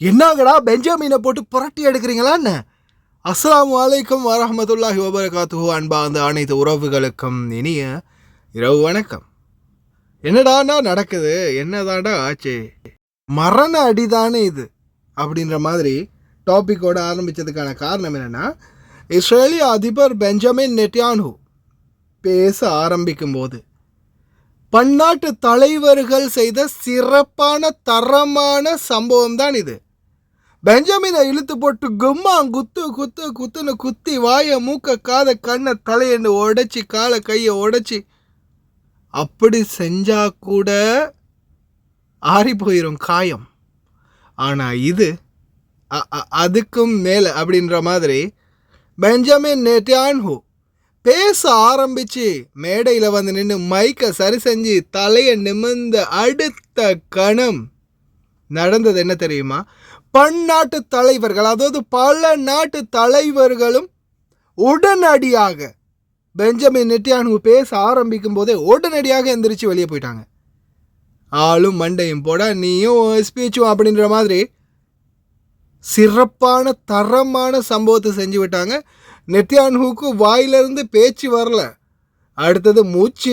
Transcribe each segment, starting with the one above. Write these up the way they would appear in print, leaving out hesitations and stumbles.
என்னங்கடா பெஞ்சமினை போட்டு புரட்டி எடுக்கிறீங்களா என்ன? அஸ்ஸலாமு அலைக்கும் வரஹ்மத்துல்லாஹி வபரகாத்துஹு. அன்பார்ந்த அனைத்து உறவுகளுக்கும் இனிய இரவு வணக்கம். என்னடானா நடக்குது, என்னதாண்டா ஆச்சு, மரண அடிதானே இது அப்படின்ற மாதிரி டாப்பிக்கோடு ஆரம்பித்ததுக்கான காரணம் என்னென்னா, இஸ்ரேலிய அதிபர் பெஞ்சமின் நெட்யான்ஹூ பேச ஆரம்பிக்கும் போது பன்னாட்டு தலைவர்கள் செய்த சிறப்பான தரமான சம்பவம் தான் இது. பெஞ்சமினை இழுத்து போட்டு கும்மா குத்து குத்து குத்துன்னு குத்தி வாயை மூக்க காதை கண்ணை தலையன்னு உடைச்சி காலை கையை உடைச்சி அப்படி செஞ்சா கூட ஆறி போயிடும் காயம். ஆனால் இது அதுக்கும் மேலே அப்படின்ற மாதிரி பெஞ்சமின் நெட்யான்ஹூ பேச ஆரம்பித்து மேடையில் வந்து நின்று மைக்கை சரி செஞ்சு தலையை நிமிர்ந்த அடுத்த கணம் நடந்தது என்ன தெரியுமா? பன்னாட்டு தலைவர்கள், அதாவது பல நாட்டு தலைவர்களும் உடனடியாக பெஞ்சமின் நெட்யான்ஹூ பேச ஆரம்பிக்கும் போதே உடனடியாக எந்திரிச்சு வெளியே போயிட்டாங்க. ஆளும் மண்டையும் போட நீயும் ஸ்பீச்சும் அப்படின்ற மாதிரி சிறப்பான தரமான சம்பவத்தை செஞ்சு விட்டாங்க. நெட்யான்ஹூக்கு வாயிலிருந்து பேச்சு வரல. அடுத்தது மூச்சு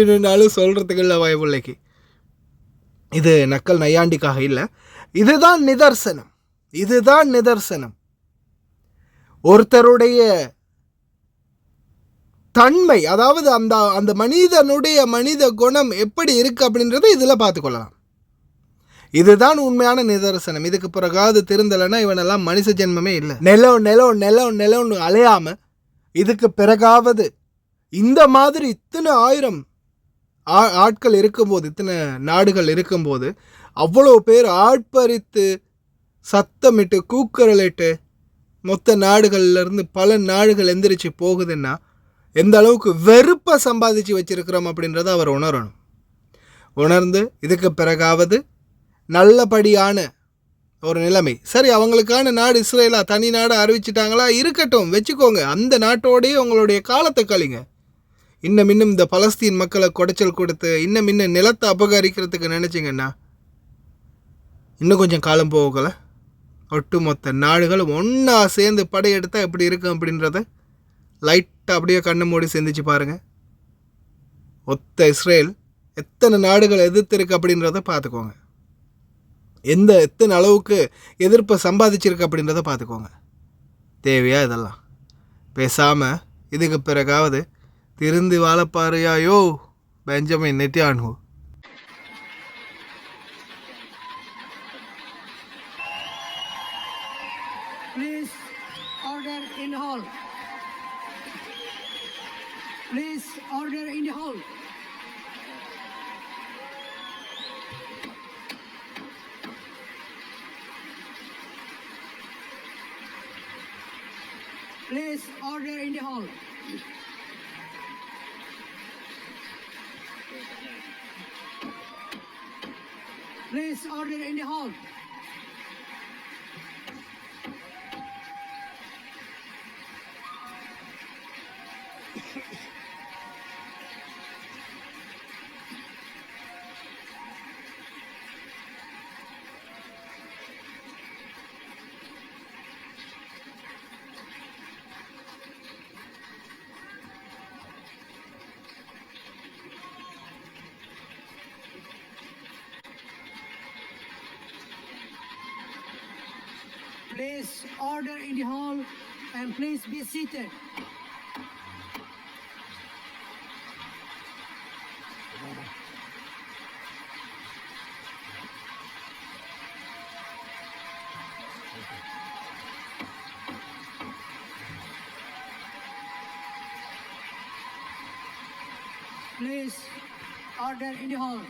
நின்றாலும் சொல்கிறதுக்கு இல்லை வாய்ப்பிள்ளைக்கு. இது நக்கல் நையாண்டிக்காக இல்லை, இதுதான் நிதர்சனம். ஒருத்தருடைய தன்மை, அதாவது அந்த மனிதனுடைய மனித குணம் எப்படி இருக்கு அப்படின்றத இதில் பார்த்துக்கொள்ளலாம். இதுதான் உண்மையான நிதர்சனம். இதுக்கு பிறகாவது திருந்தலைன்னா இவனெல்லாம் மனுஷ ஜென்மமே இல்லை. நிலம்னு அலையாம இதுக்கு பிறகாவது இந்த மாதிரி இத்தனை ஆயிரம் ஆட்கள் இருக்கும்போது, இத்தனை நாடுகள் இருக்கும்போது, அவ்வளோ பேர் ஆட்பறித்து சத்தமிட்டு கூக்குரலிட்டு மொத்த நாடுகள்லேருந்து பல நாடுகள் எந்திரிச்சு போகுதுன்னா எந்த அளவுக்கு வெறுப்பை சம்பாதிச்சு வச்சிருக்கிறோம் அப்படின்றத அவர் உணரணும். உணர்ந்து இதுக்கு பிறகாவது நல்லபடியான ஒரு நிலைமை. சரி, அவங்களுக்கான நாடு இஸ்ரேலா தனி நாடு அறிவிச்சிட்டாங்களா, இருக்கட்டும், வச்சுக்கோங்க. அந்த நாட்டோடையே உங்களுடைய காலத்தை கழிங்க. இன்னும் இந்த பலஸ்தீன் மக்களை குடைச்சல் கொடுத்து இன்னும் நிலத்தை அபகரிக்கிறதுக்கு நினச்சிங்கன்னா இன்னும் கொஞ்சம் காலம் போகலை, ஒட்டுமொத்த நாடுகளும் ஒன்றா சேர்ந்து படையெடுத்தால் எப்படி இருக்கும் அப்படின்றத லைட்டாக அப்படியே கண்ணை மூடி சிந்திச்சு பாருங்கள். ஒத்த இஸ்ரேல் எத்தனை நாடுகள் எதிர்த்திருக்கு அப்படின்றத பார்த்துக்கோங்க. எத்தனை அளவுக்கு எதிர்ப்பை சம்பாதிச்சிருக்கு அப்படின்றத பார்த்துக்கோங்க. தேவையா இதெல்லாம்? பேசாமல் இதுக்கு பிறகாவது திருந்து வாழப்பாறையாயோ Benjamin நெட்யான்ஹூ. Please order in hall. Please order in the hall. Please order in the hall. Please order in the hall. Please order in the hall and please be seated. Please order in the hall.